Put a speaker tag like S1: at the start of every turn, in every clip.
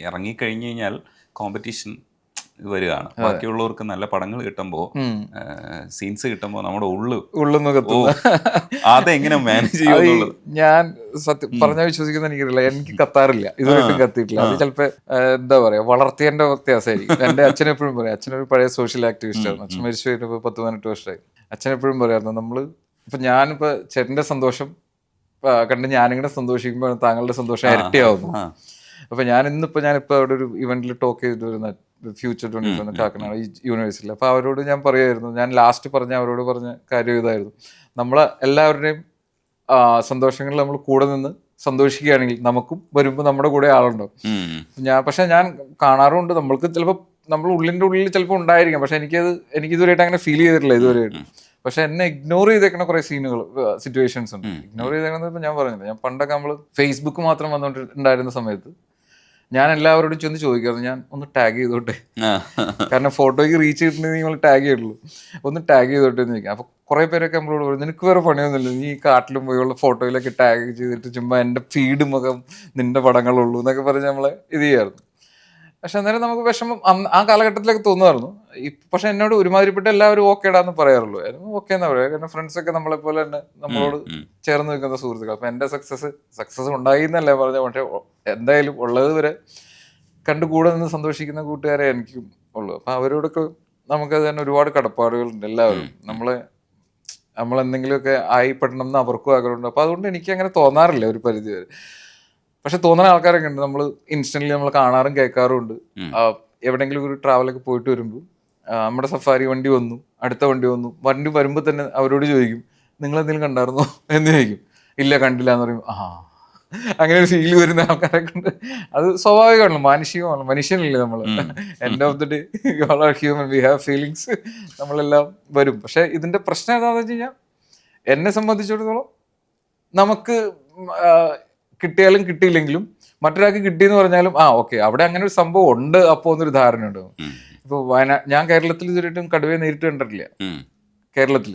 S1: ഇറങ്ങിക്കഴിഞ്ഞ് കഴിഞ്ഞാൽ കോമ്പറ്റീഷൻ വരികയാണ്. ബാക്കിയുള്ളവർക്ക് നല്ല പടങ്ങൾ കിട്ടുമ്പോൾ, സീൻസ് കിട്ടുമ്പോൾ നമ്മുടെ
S2: ഉള്ളൊന്ന്
S1: അതെങ്ങനെ മാനേജ് ചെയ്യുമെന്നുള്ളത്
S2: ഞാൻ സത്യം പറഞ്ഞാൽ വിശ്വസിക്കുന്ന എനിക്കറിയില്ല. എനിക്ക് കത്താറില്ല, ഇതുവരെയായിട്ടും കത്തിയിട്ടില്ല. അത് ചിലപ്പോ എന്താ പറയാ, വളർത്തിയതിന്റെ വ്യത്യാസമായിരിക്കും. എന്റെ അച്ഛൻ എപ്പോഴും പറയും, അച്ഛനൊരു പഴയ സോഷ്യൽ ആക്ടിവിസ്റ്റ് ആണ്. അച്ഛൻ മരിച്ചു കഴിഞ്ഞിട്ട് 10-18 വർഷമായി. അച്ഛൻ എപ്പോഴും പറയായിരുന്നു, നമ്മള് ഇപ്പൊ ഞാനിപ്പോ ചേട്ടന്റെ സന്തോഷം കണ്ട് ഞാനിങ്ങനെ സന്തോഷിക്കുമ്പോൾ താങ്കളുടെ സന്തോഷം ഇരട്ടിയാവുന്നു. അപ്പൊ ഞാനിപ്പോ അവിടെ ഒരു ഇവന്റിൽ ടോക്ക് ചെയ്തിട്ട് വരുന്ന ഫ്യൂച്ചർ 24 കാക്കനാട് യൂണിവേഴ്സിറ്റിയിൽ. അപ്പൊ അവരോട് ഞാൻ പറയായിരുന്നു, ഞാൻ ലാസ്റ്റ് അവരോട് പറഞ്ഞ കാര്യം ഇതായിരുന്നു, നമ്മളെ എല്ലാവരുടെയും സന്തോഷങ്ങളിൽ നമ്മൾ കൂടെ നിന്ന് സന്തോഷിക്കുകയാണെങ്കിൽ നമുക്കും വരുമ്പോൾ നമ്മുടെ കൂടെ ആളുണ്ടാവും. പക്ഷെ ഞാൻ കാണാറുണ്ട്, നമ്മൾക്ക് ചിലപ്പോൾ നമ്മൾ ഉള്ളിൻ്റെ ഉള്ളിൽ ചിലപ്പോൾ ഉണ്ടായിരിക്കാം, പക്ഷെ എനിക്കിതുവരെയായിട്ട് അങ്ങനെ ഫീൽ ചെയ്തിട്ടില്ല ഇതുവരെയായിട്ട്. പക്ഷെ എന്നെ ഇഗ്നോർ ചെയ്തേക്കുന്ന കുറെ സിറ്റുവേഷൻസ് ഉണ്ട്. ഇഗ്നോർ ചെയ്തേക്കുന്നത് ഇപ്പം ഞാൻ പറഞ്ഞില്ല, ഞാൻ പണ്ടൊക്കെ നമ്മൾ ഫേസ്ബുക്ക് മാത്രം വന്നുകൊണ്ടിരുന്ന സമയത്ത് ഞാൻ എല്ലാവരോടും ചെന്ന് ചോദിക്കാറുണ്ട്, ഞാൻ ഒന്ന് ടാഗ് ചെയ്തോട്ടെ, കാരണം ഫോട്ടോയ്ക്ക് റീച്ച് കിട്ടണമെങ്കിൽ നിങ്ങൾ ടാഗ് ചെയ്യുള്ളൂ, ഒന്ന് ടാഗ് ചെയ്തോട്ടെ എന്ന് ചോദിക്കാം. അപ്പൊ കുറെ പേരൊക്കെ നമ്മളോട് പറയും, നിനക്ക് വേറെ പണിയൊന്നുമില്ല, നീ ഈ കാട്ടിലും പോയുള്ള ഫോട്ടോയിലൊക്കെ ടാഗ് ചെയ്തിട്ട് ചുമ്മാ എൻ്റെ ഫീഡ് മുഖം നിന്റെ പടങ്ങളുള്ളൂ എന്നൊക്കെ പറഞ്ഞ് നമ്മളെ ഇത് ചെയ്യാറുണ്ട്. പക്ഷെ അന്നേരം നമുക്ക് വിഷമം ആ കാലഘട്ടത്തിലൊക്കെ തോന്നുമായിരുന്നു. പക്ഷെ എന്നോട് ഒരുമാതിരിപ്പെട്ട എല്ലാവരും ഓക്കേടാന്ന് പറയാറുള്ളൂ. ഓക്കെ എന്നാ പറയാ, കാരണം ഫ്രണ്ട്സൊക്കെ നമ്മളെ പോലെ തന്നെ നമ്മളോട് ചേർന്ന് നിൽക്കുന്ന സുഹൃത്തുക്കൾ. അപ്പൊ എന്റെ സക്സസ് ഉണ്ടായി എന്നല്ലേ പറഞ്ഞ, പക്ഷെ എന്തായാലും ഉള്ളത് വരെ കണ്ടു കൂടെ നിന്ന് സന്തോഷിക്കുന്ന കൂട്ടുകാരെ എനിക്കും ഉള്ളു. അപ്പൊ അവരോടൊക്കെ നമുക്കത് തന്നെ ഒരുപാട് കടപ്പാടുകളുണ്ട്. എല്ലാവരും നമ്മളെന്തെങ്കിലുമൊക്കെ ആയിപ്പെടണം എന്ന് അവർക്കും ആഗ്രഹമുണ്ട്. അപ്പൊ അതുകൊണ്ട് എനിക്ക് അങ്ങനെ തോന്നാറില്ല ഒരു പരിധി വരെ. പക്ഷെ തോന്നുന്ന ആൾക്കാരൊക്കെ ഉണ്ട്, നമ്മൾ ഇൻസ്റ്റന്റ്ലി നമ്മൾ കാണാറും കേൾക്കാറും ഉണ്ട്. എവിടെയെങ്കിലും ഒരു ട്രാവലൊക്കെ പോയിട്ട് വരുമ്പോൾ നമ്മുടെ സഫാരി വണ്ടി വന്നു, അടുത്ത വണ്ടി വരുമ്പോൾ തന്നെ അവരോട് ചോദിക്കും, നിങ്ങൾ എന്തെങ്കിലും കണ്ടായിരുന്നോ എന്ന് ചോദിക്കും. ഇല്ല കണ്ടില്ല എന്ന് പറയും. അങ്ങനെ ഒരു ഫീൽ വരുന്ന ആൾക്കാരൊക്കെ ഉണ്ട്. അത് സ്വാഭാവികമാണല്ലോ, മാനുഷികമാണല്ലോ, മനുഷ്യനല്ലേ നമ്മൾ. End of the day all are human, we have feelings, നമ്മളെല്ലാം വരും. പക്ഷെ ഇതിന്റെ പ്രശ്നം എന്താണെന്ന് വെച്ച് കഴിഞ്ഞാൽ, എന്നെ സംബന്ധിച്ചിടത്തോളം നമുക്ക് കിട്ടിയാലും കിട്ടിയില്ലെങ്കിലും മറ്റൊരാൾക്ക് കിട്ടിയെന്ന് പറഞ്ഞാലും ഓക്കെ, അവിടെ അങ്ങനെ ഒരു സംഭവം ഉണ്ട് അപ്പോ എന്നൊരു ധാരണ ഉണ്ട്. ഇപ്പൊ ഞാൻ കേരളത്തിൽ ഇതുവരെയായിട്ടും കടുവയെ നേരിട്ട് കണ്ടിട്ടില്ല കേരളത്തിൽ.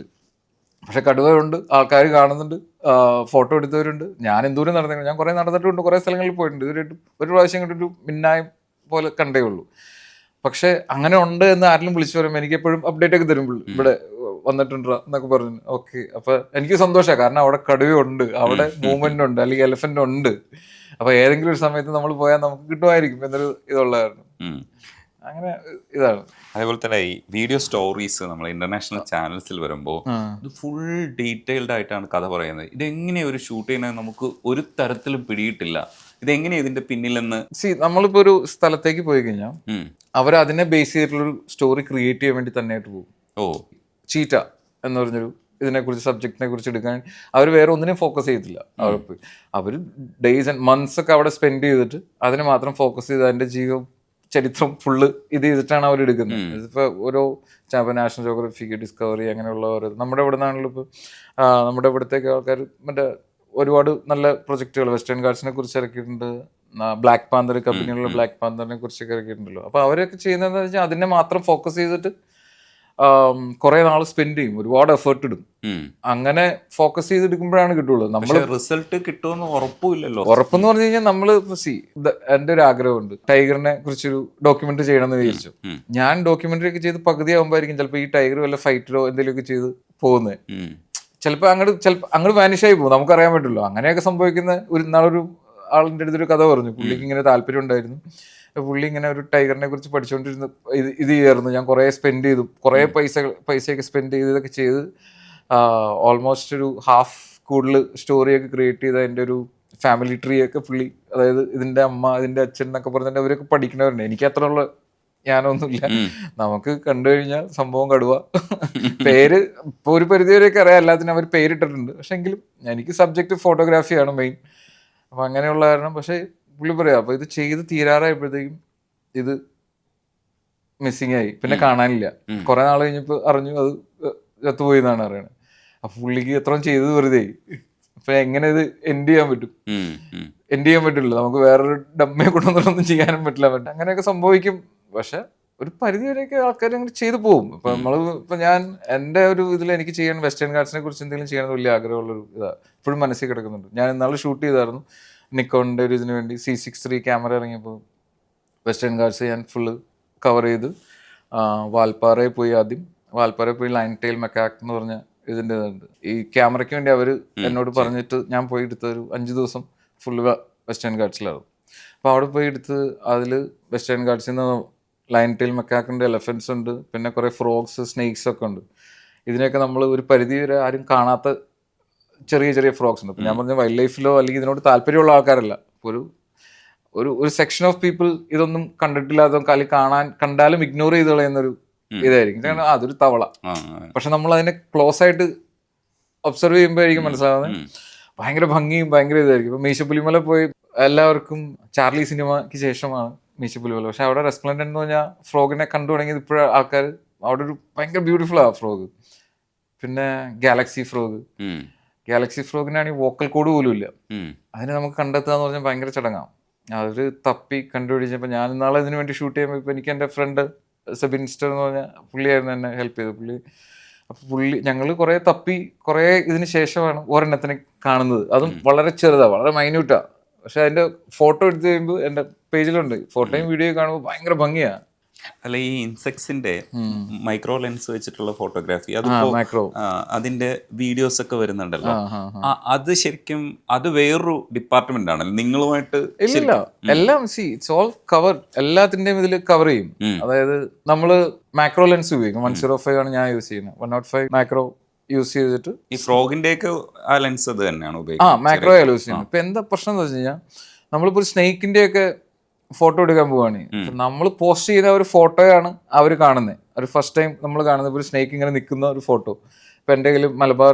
S2: പക്ഷെ കടുവയുണ്ട്, ആൾക്കാർ കാണുന്നുണ്ട്, ഫോട്ടോ എടുത്തവരുണ്ട്. ഞാൻ എന്തോരം നടന്നിട്ടുണ്ട്, ഞാൻ കുറെ നടന്നിട്ടുണ്ട്, കുറെ സ്ഥലങ്ങളിൽ പോയിട്ടുണ്ട്. ഇതുവരെയായിട്ടും ഒരു പ്രാവശ്യം കണ്ടൊരു മിന്നായം പോലെ കണ്ടേ ഉള്ളൂ. പക്ഷെ അങ്ങനെ ഉണ്ട് എന്ന് ആരെങ്കിലും വിളിച്ചു പറയുമ്പോൾ എനിക്ക് എപ്പോഴും അപ്ഡേറ്റ് ഒക്കെ തരുമ്പോൾ ഇവിടെ വന്നിട്ടുണ്ടോ എന്നൊക്കെ പറഞ്ഞു. ഓക്കെ, അപ്പൊ എനിക്ക് സന്തോഷമാണ്, കാരണം അവിടെ കടുവയുണ്ട്, അവിടെ മൂവ്മെന്റ് ഉണ്ട്, അല്ലെങ്കിൽ എലഫന്റ് ഉണ്ട്. അപ്പൊ ഏതെങ്കിലും ഒരു സമയത്ത് നമ്മൾ പോയാൽ നമുക്ക് കിട്ടുമായിരിക്കും എന്നൊരു ഇതുള്ള കാരണം അങ്ങനെ ഇതാണ്.
S1: അതേപോലെ തന്നെ ഈ വീഡിയോ സ്റ്റോറീസ് നമ്മൾ ഇന്റർനാഷണൽ ചാനൽസിൽ വരുമ്പോൾ ഇത് ഫുൾ ഡീറ്റെയിൽഡ് ആയിട്ടാണ് കഥ പറയുന്നത്. ഇതെങ്ങനെ ഒരു ഷൂട്ട് ചെയ്യുന്നത് നമുക്ക് ഒരു തരത്തിലും പിടിയിട്ടില്ല. ഇതെങ്ങനെയാ ഇതിന്റെ പിന്നിലെന്ന്
S2: നമ്മളിപ്പോ ഒരു സ്ഥലത്തേക്ക് പോയി കഴിഞ്ഞാൽ അവർ അതിനെ ബേസ് ചെയ്തിട്ടുള്ളൊരു സ്റ്റോറി ക്രിയേറ്റ് ചെയ്യാൻ വേണ്ടി തന്നെയായിട്ട് പോകും. ചീറ്റ എന്ന് പറഞ്ഞൊരു ഇതിനെക്കുറിച്ച് സബ്ജക്റ്റിനെ കുറിച്ച് എടുക്കാൻ അവർ വേറെ ഒന്നിനും ഫോക്കസ് ചെയ്തില്ല. അവർ ഡേയ്സ് ആൻഡ് മന്ത്സ് ഒക്കെ അവിടെ സ്പെൻഡ് ചെയ്തിട്ട് അതിനെ മാത്രം ഫോക്കസ് ചെയ്ത് അതിന്റെ ചരിത്രം ഫുള്ള് ഇത് ചെയ്തിട്ടാണ് അവർ എടുക്കുന്നത്. ഇതിപ്പോ ഓരോ നാഷണൽ ജോഗ്രഫിക്ക്, ഡിസ്കവറി, അങ്ങനെയുള്ള ഓരോ നമ്മുടെ ഇവിടെ നിന്നാണല്ലോ ഇപ്പോൾ നമ്മുടെ ഇവിടത്തേക്ക് ആൾക്കാർ മറ്റേ ഒരുപാട് നല്ല പ്രൊജക്ടുകൾ വെസ്റ്റേൺ ഗാർഡ്സിനെ കുറിച്ച് ഇറക്കിയിട്ടുണ്ട്. ബ്ലാക്ക് പാന്തർ കമ്പനിയുള്ള ബ്ലാക്ക് പാന്തറിനെ കുറിച്ചൊക്കെ ഇറക്കിയിട്ടുണ്ടല്ലോ. അപ്പൊ അവരൊക്കെ ചെയ്യുന്നതെന്ന് വെച്ചാൽ അതിനെ മാത്രം ഫോക്കസ് ചെയ്തിട്ട് കുറെ നാൾ സ്പെൻഡ് ചെയ്യും, ഒരുപാട് എഫേർട്ട് ഇടും. അങ്ങനെ ഫോക്കസ് ചെയ്തെടുക്കുമ്പോഴാണ് കിട്ടുള്ളൂ. നമ്മൾ
S1: റിസൾട്ട് കിട്ടുമെന്ന് ഉറപ്പില്ലല്ലോ.
S2: ഉറപ്പെന്ന് പറഞ്ഞു കഴിഞ്ഞാൽ നമ്മള് എന്റെ ഒരു ആഗ്രഹമുണ്ട്, ടൈഗറിനെ കുറിച്ചൊരു ഡോക്യുമെന്ററി ചെയ്യണമെന്ന് വിചാരിച്ചു. ഞാൻ ഡോക്യുമെന്ററി ഒക്കെ ചെയ്ത് പകുതി ആകുമ്പോഴായിരിക്കും ചിലപ്പോൾ ഈ ടൈഗർ വല്ല ഫൈറ്ററോ എന്തെങ്കിലുമൊക്കെ ചെയ്ത് പോകുന്നത്. ചിലപ്പോൾ അങ്ങോട്ട് വാനിഷായി പോകും, നമുക്കറിയാൻ പറ്റുള്ളൂ. അങ്ങനെയൊക്കെ സംഭവിക്കുന്ന നാളൊരു ആളിന്റെ അടുത്തൊരു കഥ പറഞ്ഞു. പുള്ളിക്ക് ഇങ്ങനെ താല്പര്യം ഉണ്ടായിരുന്നു. പുള്ളി ഇങ്ങനെ ഒരു ടൈഗറിനെ കുറിച്ച് പഠിച്ചുകൊണ്ടിരുന്ന ഇത് ചെയ്യായിരുന്നു. ഞാൻ കുറെ സ്പെൻഡ് ചെയ്തു, കുറെ പൈസയൊക്കെ സ്പെൻഡ് ചെയ്തതൊക്കെ ചെയ്ത് ഓൾമോസ്റ്റ് ഒരു ഹാഫ് കൂടുതൽ സ്റ്റോറിയൊക്കെ ക്രിയേറ്റ് ചെയ്ത് അതിൻ്റെ ഒരു ഫാമിലി ട്രീ ഒക്കെ പുള്ളി, അതായത് ഇതിന്റെ അമ്മ, ഇതിന്റെ അച്ഛൻ എന്നൊക്കെ പറഞ്ഞിട്ട് അവരൊക്കെ പഠിക്കുന്നവരുണ്ട്. എനിക്ക് അത്ര ഉള്ള ഞാനൊന്നുമില്ല. നമുക്ക് കണ്ടു കഴിഞ്ഞാൽ സംഭവം കടുവ. പേര് ഇപ്പൊ ഒരു പരിധിവരെയൊക്കെ അറിയാം, എല്ലാത്തിനും അവർ പേരിട്ടിട്ടുണ്ട്. പക്ഷെ എങ്കിലും എനിക്ക് സബ്ജക്റ്റ് ഫോട്ടോഗ്രാഫിയാണ് മെയിൻ. അപ്പൊ അങ്ങനെയുള്ള കാരണം. പക്ഷെ പുള്ളി പറയാം, അപ്പൊ ഇത് ചെയ്ത് തീരാറായപ്പോഴത്തേക്കും ഇത് മിസ്സിങ് ആയി, പിന്നെ കാണാനില്ല. കുറെ നാൾ കഴിഞ്ഞപ്പോ അറിഞ്ഞു അത് ചത്തുപോയി എന്നാണ് അറിയണത്. അപ്പൊ പുള്ളിക്ക് എത്രയും ചെയ്തത് വെറുതെ. അപ്പൊ എങ്ങനെ ഇത് എൻഡ് ചെയ്യാൻ പറ്റില്ല, നമുക്ക് വേറൊരു ഡമ്മയെ കൊണ്ടൊന്നും ചെയ്യാനും പറ്റില്ല. അങ്ങനെയൊക്കെ സംഭവിക്കും. പക്ഷെ ഒരു പരിധി വരെയൊക്കെ ആൾക്കാർ അങ്ങനെ ചെയ്തു പോകും. ഇപ്പൊ ഞാൻ എൻ്റെ ഒരു ഇതിൽ എനിക്ക് ചെയ്യാൻ വെസ്റ്റേൺ ഗാർഡ്സിനെ കുറിച്ച് എന്തെങ്കിലും ചെയ്യാൻ വലിയ ആഗ്രഹമുള്ളൊരു ഇതാ ഇപ്പോഴും മനസ്സിൽ കിടക്കുന്നുണ്ട്. ഞാൻ ഇന്നാൾ ഷൂട്ട് ചെയ്തായിരുന്നു നിക്കോണിന്റെ ഒരു ഇതിനു വേണ്ടി. C6 III ക്യാമറ ഇറങ്ങിയപ്പോൾ വെസ്റ്റേൺ ഗാർഡ്സ് ഞാൻ ഫുള്ള് കവർ ചെയ്ത് വാൽപ്പാറയിൽ പോയി ആദ്യം. വാൽപ്പാറയിൽ പോയി ലൈൻ ടെയിൽ മെക്കാക്ക് എന്ന് പറഞ്ഞ ഇതിൻ്റെ ഇതുണ്ട്. ഈ ക്യാമറയ്ക്ക് വേണ്ടി അവർ എന്നോട് പറഞ്ഞിട്ട് ഞാൻ പോയി എടുത്തൊരു 5 ദിവസം ഫുള്ള് വെസ്റ്റേൺ ഗാർഡ്സിലായിരുന്നു. അപ്പോൾ അവിടെ പോയി എടുത്ത് അതിൽ വെസ്റ്റേൺ ഗാർഡ്സിൽ നിന്ന് ലൈൻ ടെയിൽ മെക്കാക്കിൻ്റെ എലഫൻസ് ഉണ്ട്, പിന്നെ കുറേ ഫ്രോഗ്സ്, സ്നേക്സ് ഒക്കെ ഉണ്ട്. ഇതിനെയൊക്കെ നമ്മൾ ഒരു പരിധി വരെ ആരും കാണാത്ത ചെറിയ ചെറിയ ഫ്രോഗ്സ് ഉണ്ട്. ഇപ്പം ഞാൻ പറഞ്ഞ വൈൽഡ് ലൈഫിലോ അല്ലെങ്കിൽ ഇതിനോട് താല്പര്യമുള്ള ആൾക്കാരല്ല, ഒരു ഒരു ഒരു സെക്ഷൻ ഓഫ് പീപ്പിൾ ഇതൊന്നും കണ്ടിട്ടില്ലാത്ത കണ്ടാലും ഇഗ്നോർ ചെയ്ത് കളയുന്നൊരു ഇതായിരിക്കും. കാരണം അതൊരു തവള, പക്ഷെ നമ്മൾ അതിനെ ക്ലോസ് ആയിട്ട് ഒബ്സർവ് ചെയ്യുമ്പോഴായിരിക്കും മനസ്സിലാവുന്നത് ഭയങ്കര ഭംഗിയും ഭയങ്കര ഇതായിരിക്കും. ഇപ്പൊ മീശപ്പുലിമല പോയി എല്ലാവർക്കും ചാർലി സിനിമയ്ക്ക് ശേഷമാണ് മീശപ്പുലിമല, പക്ഷെ അവിടെ റെസ്പ്ലൻഡന്റ് എന്ന് പറഞ്ഞാൽ ഫ്രോഗിനെ കണ്ടു തുടങ്ങിയത് ഇപ്പോഴും ആൾക്കാർ. അവിടെ ഒരു ഭയങ്കര ബ്യൂട്ടിഫുൾ ആ ഫ്രോഗ്. പിന്നെ ഗാലക്സി ഫ്രോഗിനാണെങ്കിൽ വോക്കൽ കോഡ് പോലും ഇല്ല. അതിനെ നമുക്ക് കണ്ടെത്തുക എന്ന് പറഞ്ഞാൽ ഭയങ്കര ചടങ്ങാണ്. അവർ തപ്പി കണ്ടുപിടിച്ചപ്പോൾ ഞാൻ ഇന്നാളെ ഇതിനു വേണ്ടി ഷൂട്ട് ചെയ്യുമ്പോൾ ഇപ്പോൾ എനിക്ക് എൻ്റെ ഫ്രണ്ട് സെബിൻസ്റ്റർ എന്ന് പറഞ്ഞാൽ പുള്ളിയായിരുന്നു എന്നെ ഹെൽപ്പ് ചെയ്തത്. അപ്പോൾ ഞങ്ങൾ കുറേ തപ്പി കുറേ ഇതിന് ശേഷമാണ് ഒരെണ്ണത്തിനെ കാണുന്നത്. അതും വളരെ ചെറുതാണ്, വളരെ മൈന്യൂട്ടാണ്. പക്ഷെ അതിൻ്റെ ഫോട്ടോ എടുത്ത് കഴിയുമ്പോൾ എൻ്റെ പേജിലുണ്ട്, ഫോട്ടോയും വീഡിയോയും കാണുമ്പോൾ ഭയങ്കര ഭംഗിയാണ്.
S1: അല്ല, ഈ ഇൻസെക്ട്സിന്റെ മൈക്രോ ലെൻസ് വെച്ചിട്ടുള്ള ഫോട്ടോഗ്രാഫി, അതിപ്പോ അതിന്റെ വീഡിയോസ് ഒക്കെ വരുന്നുണ്ടല്ലോ, അത് ശരിക്കും അത് വേറൊരു ഡിപ്പാർട്ട്മെന്റ് ആണല്ലോ നിങ്ങളുമായിട്ട്?
S2: ഇല്ല, എല്ലാം ഇറ്റ്സ് ഓൾ കവർ, എല്ലാത്തിന്റെയും ഇതിൽ കവർ ചെയ്യും. അതായത് നമ്മള് മാക്രോ ലെൻസ് ഉപയോഗിക്കും. 105 ആണ് ഞാൻ യൂസ് ചെയ്യുന്നത്. 105 മാക്രോ യൂസ് ചെയ്തിട്ട്
S1: ഈ ഫ്രോഗിന്റെ ഒക്കെ ആ ലെൻസ് അത് തന്നെയാണ് ഉപയോഗിക്കുന്നത്.
S2: മാക്രോ യൂസ് ചെയ്യുന്നത്. ഇപ്പൊ എന്താ പ്രശ്നം എന്ന് വെച്ച് കഴിഞ്ഞാൽ നമ്മളിപ്പോ ഒരു സ്നേക്കിന്റെ ഒക്കെ ഫോട്ടോ എടുക്കാൻ പോവാണ്, നമ്മൾ പോസ്റ്റ് ചെയ്യുന്ന ഒരു ഫോട്ടോയാണ് അവർ കാണുന്നത്. ഒരു ഫസ്റ്റ് ടൈം നമ്മൾ കാണുന്നത് ഒരു സ്നേക്ക് ഇങ്ങനെ നിൽക്കുന്ന ഒരു ഫോട്ടോ. ഇപ്പം എൻ്റെ കയ്യിൽ Malabar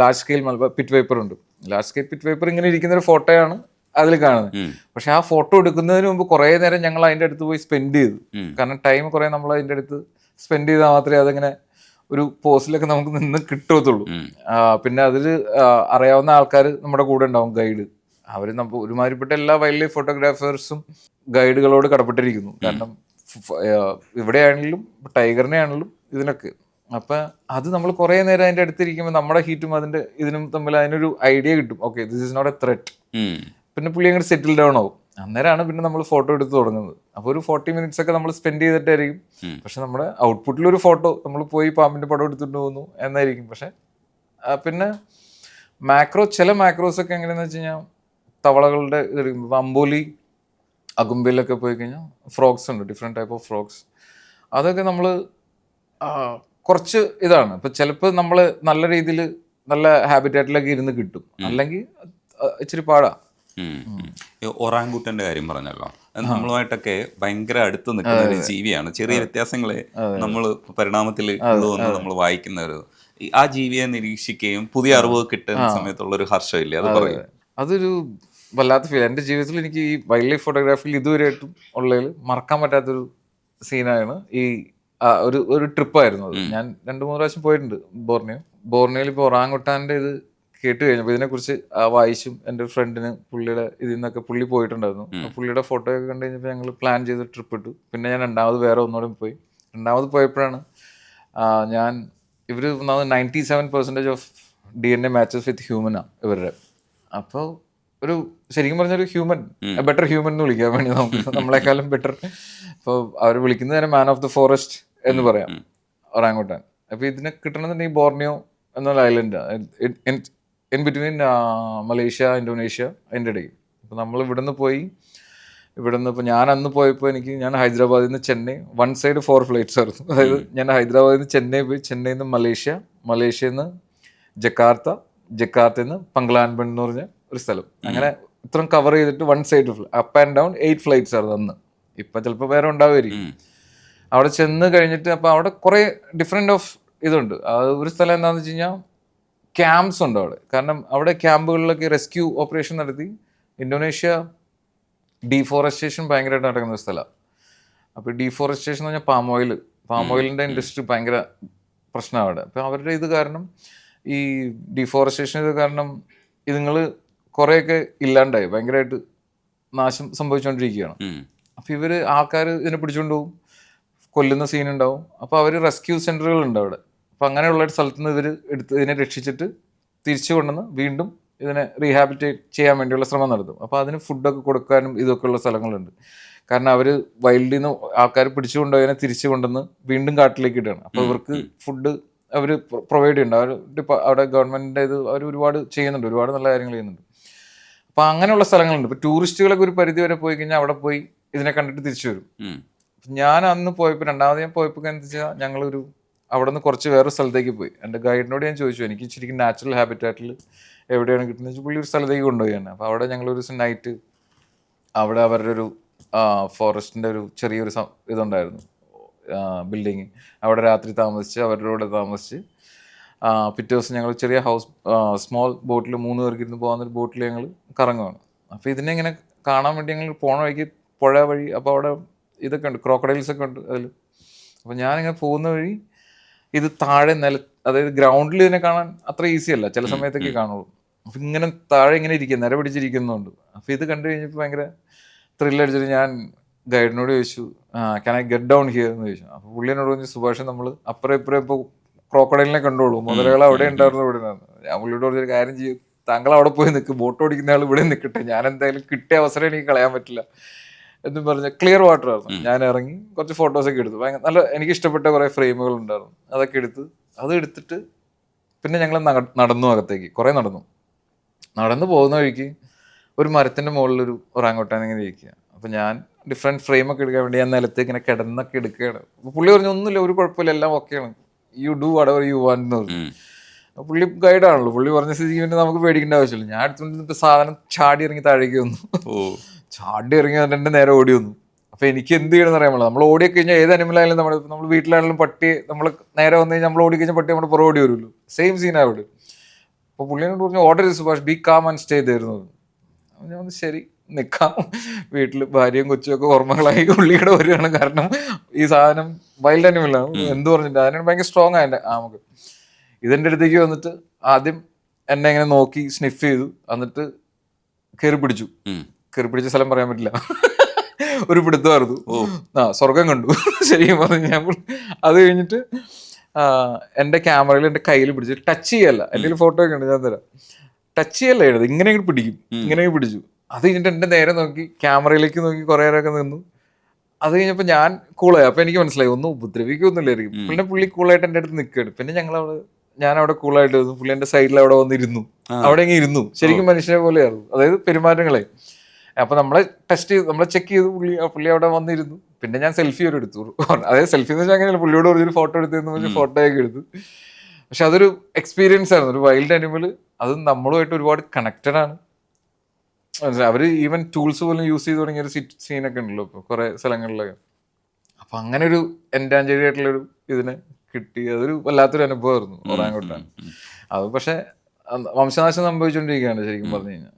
S2: large scale Malabar pit viper ഉണ്ട്. ലാർജ് സ്കെയിൽ പിറ്റ് വൈപ്പർ ഇങ്ങനെ ഇരിക്കുന്ന ഒരു ഫോട്ടോയാണ് അതിൽ കാണുന്നത്. പക്ഷെ ആ ഫോട്ടോ എടുക്കുന്നതിന് മുമ്പ് കുറേ നേരം ഞങ്ങൾ അതിൻ്റെ അടുത്ത് പോയി സ്പെൻഡ് ചെയ്തു. കാരണം ടൈം കുറേ നമ്മൾ അതിൻ്റെ അടുത്ത് സ്പെൻഡ് ചെയ്താൽ മാത്രമേ അതിങ്ങനെ ഒരു പോസ്റ്റിലൊക്കെ നമുക്ക് നിന്ന് കിട്ടത്തുള്ളൂ. പിന്നെ അതിൽ അറിയാവുന്ന ആൾക്കാർ നമ്മുടെ കൂടെ ഉണ്ടാവും, ഗൈഡ്. അവർ ഒരുമാതിരിപ്പെട്ട എല്ലാ വൈൽഡ് ലൈഫ് ഫോട്ടോഗ്രാഫേഴ്സും ഗൈഡുകളോട് കടപ്പെട്ടിരിക്കുന്നു. കാരണം ഇവിടെയാണെങ്കിലും ടൈഗറിനെ ആണെങ്കിലും ഇതിനൊക്കെ. അപ്പം അത് നമ്മൾ കുറേ നേരം അതിൻ്റെ അടുത്തിരിക്കുമ്പോൾ നമ്മുടെ ഹീറ്റും അതിൻ്റെ ഇതിനും തമ്മിൽ അതിനൊരു ഐഡിയ കിട്ടും. Okay, this is not a threat. പിന്നെ പുള്ളി അങ്ങോട്ട് സെറ്റിൽ ഡൗൺ ആവും. അന്നേരമാണ് പിന്നെ നമ്മൾ ഫോട്ടോ എടുത്ത് തുടങ്ങുന്നത്. അപ്പോൾ ഒരു 40 minutes ഒക്കെ നമ്മൾ സ്പെൻഡ് ചെയ്തിട്ടായിരിക്കും. പക്ഷെ നമ്മുടെ ഔട്ട്പുട്ടിലൊരു ഫോട്ടോ നമ്മൾ പോയി പാമ്പിൻ്റെ പടം എടുത്തിട്ട് പോകുന്നു എന്നായിരിക്കും. പക്ഷെ പിന്നെ ചില മാക്രോസ് ഒക്കെ എങ്ങനെയാണെന്ന് വെച്ച് കഴിഞ്ഞാൽ തവളകളുടെ ഇത് അമ്പോലി അകുമ്പയിലൊക്കെ പോയി കഴിഞ്ഞാൽ ഫ്രോഗ്സ് ഉണ്ട്, ഡിഫറെൻറ്റ് ടൈപ്പ് ഓഫ് ഫ്രോഗ്സ്. അതൊക്കെ നമ്മൾ കുറച്ച് ഇതാണ്. ഇപ്പം ചിലപ്പോൾ നമ്മൾ നല്ല രീതിയിൽ നല്ല ഹാബിറ്റാറ്റിലൊക്കെ ഇരുന്ന് കിട്ടും, അല്ലെങ്കിൽ ഇച്ചിരി പാടാ.
S1: ഒറാങ്കുട്ടന്റെ കാര്യം പറഞ്ഞല്ലോ, നമ്മളുമായിട്ടൊക്കെ ഭയങ്കര അടുത്ത് നിൽക്കുന്ന ഒരു ജീവിയാണ്. ചെറിയ വ്യത്യാസങ്ങളെ നമ്മൾ പരിണാമത്തിൽ ഉള്ളതെന്ന് നമ്മൾ വായിക്കുന്നവർ ആ ജീവിയെ നിരീക്ഷിക്കുകയും പുതിയ അറിവ് കിട്ടുന്ന സമയത്തുള്ള ഒരു ഹർഷമില്ലേ, അത് പറയും.
S2: അതൊരു വല്ലാത്ത ഫീൽ. എൻ്റെ ജീവിതത്തിൽ എനിക്ക് ഈ വൈൽഡ് ലൈഫ് ഫോട്ടോഗ്രാഫിയിൽ ഇതുവരെയായിട്ടും ഉള്ളതിൽ മറക്കാൻ പറ്റാത്തൊരു സീനാണ് ഈ ഒരു ട്രിപ്പായിരുന്നു അത്. ഞാൻ 2-3 പ്രാവശ്യം പോയിട്ടുണ്ട് ബോർണിയോയിൽ. ഇപ്പോൾ ഒറാങ്കുട്ടാൻ്റെ ഇത് കേട്ട് കഴിഞ്ഞപ്പോൾ ഇതിനെക്കുറിച്ച് വായിച്ചും എൻ്റെ ഫ്രണ്ടിന് പുള്ളിയുടെ ഇതിൽ നിന്നൊക്കെ പുള്ളി പോയിട്ടുണ്ടായിരുന്നു. പുള്ളിയുടെ ഫോട്ടോ ഒക്കെ കണ്ടു കഴിഞ്ഞപ്പോൾ ഞങ്ങൾ പ്ലാൻ ചെയ്ത് ട്രിപ്പ് ഇട്ടു. പിന്നെ ഞാൻ വേറെ ഒന്നുകൂടെ പോയി. രണ്ടാമത് പോയപ്പോഴാണ് ഇവർ 97% ഓഫ് DNA മാച്ചസ് വിത്ത് ഹ്യൂമനാണ് ഇവരുടെ. അപ്പോൾ ശരിക്കും പറഞ്ഞൊരു ബെറ്റർ ഹ്യൂമൻ എന്ന് വിളിക്കാൻ വേണ്ടി നമ്മളെക്കാളും ബെറ്റർ. അപ്പോൾ അവർ വിളിക്കുന്നത് തന്നെ മാൻ ഓഫ് ദ ഫോറസ്റ്റ് എന്ന് പറയാം ഒറാങ്കുട്ടാൻ. അപ്പോൾ ഇതിനെ കിട്ടണമെന്നുണ്ടെങ്കിൽ ബോർണിയോ എന്നുള്ള island in between Malaysia, Indonesia അതിൻ്റെ ഇടയിൽ. അപ്പോൾ നമ്മൾ ഇവിടുന്ന് ഇപ്പോൾ ഞാൻ അന്ന് പോയപ്പോൾ ഞാൻ ഹൈദരാബാദിൽ നിന്ന് ചെന്നൈ, 1 side 4 flights ആയിരുന്നു. അതായത് ഞാൻ ഹൈദരാബാദിൽ നിന്ന് ചെന്നൈ പോയി, ചെന്നൈയിൽ നിന്ന് മലേഷ്യയിൽ നിന്ന് ജക്കാർത്തയിൽ നിന്ന് പങ്ക്ലാൻബൺ എന്ന് പറഞ്ഞ ഒരു സ്ഥലം. അങ്ങനെ ഇത്രയും കവർ ചെയ്തിട്ട് 1 side up and down 8 flights ആയിരുന്നു അന്ന്. ഇപ്പം ചിലപ്പോൾ വേറെ ഉണ്ടാവുമായിരിക്കും. അവിടെ ചെന്ന് കഴിഞ്ഞിട്ട് അപ്പോൾ അവിടെ കുറേ ഡിഫറെൻ്റ് ഓഫ് ഇതുണ്ട്. ഒരു സ്ഥലം എന്താണെന്ന് വെച്ച് കഴിഞ്ഞാൽ ക്യാമ്പ്സ് ഉണ്ട് അവിടെ. കാരണം അവിടെ ക്യാമ്പുകളിലൊക്കെ റെസ്ക്യൂ ഓപ്പറേഷൻ നടത്തി. ഇന്തോനേഷ്യ ഡീഫോറസ്റ്റേഷൻ ഭയങ്കരമായിട്ട് നടക്കുന്ന ഒരു സ്ഥലമാണ്. അപ്പോൾ ഡീഫോറസ്റ്റേഷൻ എന്ന് പറഞ്ഞാൽ പാം ഓയിലിൻ്റെ ഇൻഡസ്ട്രി ഭയങ്കര പ്രശ്നമാണ് അവിടെ. അപ്പോൾ അവരുടെ ഇത് കാരണം, ഈ ഡീഫോറസ്റ്റേഷൻ ഇത് കാരണം ഇതുങ്ങൾ കുറേയൊക്കെ ഇല്ലാണ്ടായി, ഭയങ്കരമായിട്ട് നാശം സംഭവിച്ചുകൊണ്ടിരിക്കുകയാണ്. അപ്പോൾ ആൾക്കാർ ഇതിനെ പിടിച്ചുകൊണ്ട് പോകും, കൊല്ലുന്ന സീൻ ഉണ്ടാവും. അപ്പോൾ അവർ റെസ്ക്യൂ സെൻ്ററുകളുണ്ട് അവിടെ. അപ്പോൾ അങ്ങനെയുള്ള സ്ഥലത്ത് നിന്ന് ഇതിനെ രക്ഷിച്ചിട്ട് തിരിച്ചു കൊണ്ടുവന്ന് വീണ്ടും ഇതിനെ റീഹാബിറ്റേറ്റ് ചെയ്യാൻ വേണ്ടിയുള്ള ശ്രമം നടത്തും. അപ്പോൾ അതിന് ഫുഡൊക്കെ കൊടുക്കാനും ഇതൊക്കെ ഉള്ള സ്ഥലങ്ങളുണ്ട്. കാരണം അവർ വൈൽഡിൽ നിന്ന് ആൾക്കാർ പിടിച്ചു കൊണ്ടുപോയതിനെ തിരിച്ചു കൊണ്ടുവന്ന് വീണ്ടും കാട്ടിലേക്ക് ഇടുകയാണ്. അപ്പോൾ ഇവർക്ക് ഫുഡ് അവർ പ്രൊവൈഡ് ചെയ്യുന്നുണ്ട്. അവർ അവിടെ ഗവൺമെൻറ്റിൻ്റെ ഇത് അവർ ഒരുപാട് ചെയ്യുന്നുണ്ട്, ഒരുപാട് നല്ല കാര്യങ്ങൾ ചെയ്യുന്നുണ്ട്. അപ്പോൾ അങ്ങനെയുള്ള സ്ഥലങ്ങളുണ്ട്. ഇപ്പോൾ ടൂറിസ്റ്റുകളൊക്കെ ഒരു പരിധി വരെ പോയി കഴിഞ്ഞാൽ അവിടെ പോയി ഇതിനെ കണ്ടിട്ട് തിരിച്ചു വരും. ഞാൻ അന്ന് പോയപ്പോൾ, രണ്ടാമത് ഞാൻ പോയപ്പോൾ എന്താ വെച്ചാൽ ഞങ്ങളൊരു അവിടെ നിന്ന് കുറച്ച് വേറെ സ്ഥലത്തേക്ക് പോയി. എൻ്റെ ഗൈഡിനോട് ഞാൻ ചോദിച്ചു എനിക്ക് ശരിക്കും നാച്ചുറൽ ഹാബിറ്റാറ്റിൽ എവിടെയാണ് കിട്ടുന്നത് വെച്ചാൽ പുള്ളി ഒരു സ്ഥലത്തേക്ക് കൊണ്ടുപോയി തന്നെ. അപ്പോൾ അവിടെ ഞങ്ങളൊരു ദിവസം നൈറ്റ് അവിടെ അവരുടെ ഒരു ഫോറസ്റ്റിൻ്റെ ഒരു ചെറിയൊരു ഇതുണ്ടായിരുന്നു, ബിൽഡിങ്. അവിടെ രാത്രി താമസിച്ച് അവരുടെ കൂടെ താമസിച്ച് പിറ്റേ ദിവസം ഞങ്ങൾ ചെറിയ ഹൗസ് സ്മോൾ ബോട്ടിൽ 3 പേർക്ക് ഇരുന്ന് പോകുന്നൊരു ബോട്ടിൽ ഞങ്ങൾ കറങ്ങുകയാണ്. അപ്പോൾ ഇതിനെ ഇങ്ങനെ കാണാൻ വേണ്ടി ഞങ്ങൾ പോണ വഴിക്ക് പുഴ വഴി, അപ്പോൾ അവിടെ ഇതൊക്കെ ഉണ്ട്, ക്രോക്കഡൈൽസ് ഒക്കെ ഉണ്ട് അതിൽ. അപ്പോൾ ഞാനിങ്ങനെ പോകുന്ന വഴി ഇത് താഴെ അതായത് ഗ്രൗണ്ടിൽ ഇതിനെ കാണാൻ അത്ര ഈസി അല്ല, ചില സമയത്തൊക്കെ കാണുള്ളൂ. അപ്പം ഇങ്ങനെ താഴെ ഇങ്ങനെ ഇരിക്കും, നിര പിടിച്ചിരിക്കുന്നുണ്ട്. അപ്പോൾ ഇത് കണ്ടു കഴിഞ്ഞപ്പോൾ ഭയങ്കര ത്രില്ലടിച്ചിട്ട് ഞാൻ ഗൈഡിനോട് ചോദിച്ചു can I get down here എന്ന് ചോദിച്ചു. അപ്പോൾ പുള്ളിനോട് പറഞ്ഞു സുഭാഷ് നമ്മൾ അപ്പുറം ഇപ്പുറം ഇപ്പോൾ ക്രോക്കഡൈലിനെ കണ്ടോളൂ, മുതലുകൾ അവിടെ ഉണ്ടായിരുന്നു, ഇവിടെ ഉണ്ടായിരുന്നു. ഞാൻ പുള്ളിയോട് പറഞ്ഞൊരു കാര്യം ചെയ്യും, താങ്കൾ അവിടെ പോയി നിൽക്കും, ബോട്ട് ഓടിക്കുന്ന ആൾ ഇവിടെ നിൽക്കട്ടെ, ഞാൻ എന്തായാലും കിട്ടിയ അവസരം എനിക്ക് കളയാൻ പറ്റില്ല എന്നും പറഞ്ഞ ക്ലിയർ വാട്ടർ ആയിരുന്നു. ഞാൻ ഇറങ്ങി കുറച്ച് ഫോട്ടോസൊക്കെ എടുത്തു. ഭയങ്കര നല്ല എനിക്ക് ഇഷ്ടപ്പെട്ട കുറേ ഫ്രെയിമുകൾ ഉണ്ടായിരുന്നു, അതൊക്കെ എടുത്തിട്ട് പിന്നെ ഞങ്ങൾ നടന്നു അകത്തേക്ക്, കുറേ നടന്നു പോകുന്ന വഴിക്ക് ഒരു മരത്തിൻ്റെ മുകളിലൊരു ഒറാങ്ങോട്ടാൻ ഇങ്ങനെ ഇരിക്കുക. അപ്പോൾ ഞാൻ ഡിഫറെൻറ്റ് ഫ്രെയിമൊക്കെ എടുക്കാൻ വേണ്ടി ഞാൻ നിലത്തേക്ക് ഇങ്ങനെ കിടന്നൊക്കെ എടുക്കുകയാണ്. അപ്പോൾ പുള്ളി പറഞ്ഞു ഒന്നുമില്ല, ഒരു കുഴപ്പമില്ല, എല്ലാം ഓക്കെയാണ്, you do whatever you want എന്ന് പറഞ്ഞു. പുള്ളി ഗൈഡാണല്ലോ, പുള്ളി പറഞ്ഞ സ്ഥിതിക്ക് പിന്നെ നമുക്ക് പേടിക്കേണ്ട ആവശ്യമില്ല. ഞാൻ എടുത്തുകൊണ്ട് സാധനം ചാടി ഇറങ്ങി താഴേക്ക് വന്നു. ചാടി ഇറങ്ങി എൻ്റെ നേരെ ഓടി വന്നു. അപ്പോൾ എനിക്ക് എന്ത് ചെയ്യണമെന്ന് അറിയാൻ പാടില്ല. നമ്മൾ ഓടി കഴിഞ്ഞാൽ ഏത് അനിമലായാലും നമ്മൾ വീട്ടിലാണെങ്കിലും പട്ടി നമ്മൾ നേരെ വന്നു കഴിഞ്ഞാൽ നമ്മൾ ഓടി കഴിഞ്ഞാൽ പട്ടി നമ്മുടെ പുറകെ ഓടി വരുമല്ലോ, സെയിം സീൻ അവിടെ. അപ്പോൾ പുള്ളിനോട് പറഞ്ഞു ഓർഡർ ചെയ്ത് Subhash B calm and stay തരുന്നു. ഞാൻ പറഞ്ഞു ശരി നിൽക്കാം, വീട്ടിൽ ഭാര്യയും കൊച്ചുമൊക്കെ ഓർമ്മകളായി പുള്ളിയുടെ വരികയാണ്. കാരണം ഈ സാധനം വൈൽഡ് അനിമലാണ്, എന്ത് പറഞ്ഞിട്ട് അതിനാണ് ഭയങ്കര സ്ട്രോങ് ആയ നമുക്ക്. ഇതെൻ്റെ അടുത്തേക്ക് വന്നിട്ട് ആദ്യം എന്നെ ഇങ്ങനെ നോക്കി സ്നിഫ് ചെയ്തു, എന്നിട്ട് കയറി പിടിച്ച സ്ഥലം പറയാൻ പറ്റില്ല, ഒരു പിടുത്തമായിരുന്നു. സ്വർഗം കണ്ടു ശരിക്കും പറഞ്ഞു ഞാൻ. അത് കഴിഞ്ഞിട്ട് എൻ്റെ ക്യാമറയിൽ എൻ്റെ കയ്യിൽ പിടിച്ച് ടച്ച് ചെയ്യല്ല, എൻ്റെ ഫോട്ടോ ഒക്കെ ഉണ്ട്, ഞാൻ തരാം. ടച്ച് ചെയ്യല്ല എഴുത്, ഇങ്ങനെ പിടിക്കും, ഇങ്ങനെ പിടിച്ചു. അത് കഴിഞ്ഞിട്ട് എൻ്റെ നേരെ നോക്കി ക്യാമറയിലേക്ക് നോക്കി കുറേ നേരമൊക്കെ നിന്നു. അത് കഴിഞ്ഞപ്പോൾ ഞാൻ കൂളായി. അപ്പോൾ എനിക്ക് മനസ്സിലായി ഒന്നും ഉപദ്രവിക്കൊന്നുമില്ലായിരിക്കും. പിന്നെ പുള്ളി കൂളായിട്ട് എൻ്റെ അടുത്ത് നിൽക്കുകയാണ്. പിന്നെ ഞാൻ അവിടെ കൂളായിട്ട് വന്നു, പുള്ളി എൻ്റെ സൈഡിൽ അവിടെ വന്നിരുന്നു, അവിടെ ഇങ്ങനെ ഇരുന്നു, ശരിക്കും മനുഷ്യനെ പോലെയായിരുന്നു, അതായത് പെരുമാറ്റങ്ങളെ. അപ്പോൾ നമ്മളെ ടെസ്റ്റ് ചെയ്ത് നമ്മളെ ചെക്ക് ചെയ്തു, പുള്ളി അവിടെ വന്നിരുന്നു. പിന്നെ ഞാൻ സെൽഫി ഒരു എടുത്തു, അതായത് സെൽഫി എന്ന് വെച്ചാൽ അങ്ങനെയല്ല, പുള്ളിയോട് പറഞ്ഞൊരു ഫോട്ടോ എടുത്തെന്ന് പറഞ്ഞ് ഫോട്ടോയൊക്കെ എടുത്തു. പക്ഷെ അതൊരു എക്സ്പീരിയൻസ് ആയിരുന്നു. ഒരു വൈൽഡ് അനിമൽ, അത് നമ്മളുമായിട്ട് ഒരുപാട് കണക്റ്റഡ് ആണ്. അവർ ഈവൻ ടൂൾസ് പോലും യൂസ് ചെയ്ത് തുടങ്ങിയൊരു സീനൊക്കെ ഉണ്ടല്ലോ ഇപ്പോൾ കുറേ സ്ഥലങ്ങളിലൊക്കെ. അപ്പം അങ്ങനെ ഒരു എൻഡാഞ്ചേർഡ് ആയിട്ടുള്ളൊരു ഇതിനെ കിട്ടി. അതൊരു വല്ലാത്തൊരു അനുഭവമായിരുന്നു ഒറാങ്ങുട്ടാൻ. അത് പക്ഷേ വംശനാശം സംഭവിച്ചുകൊണ്ടിരിക്കുകയാണ് ശരിക്കും പറഞ്ഞു കഴിഞ്ഞാൽ.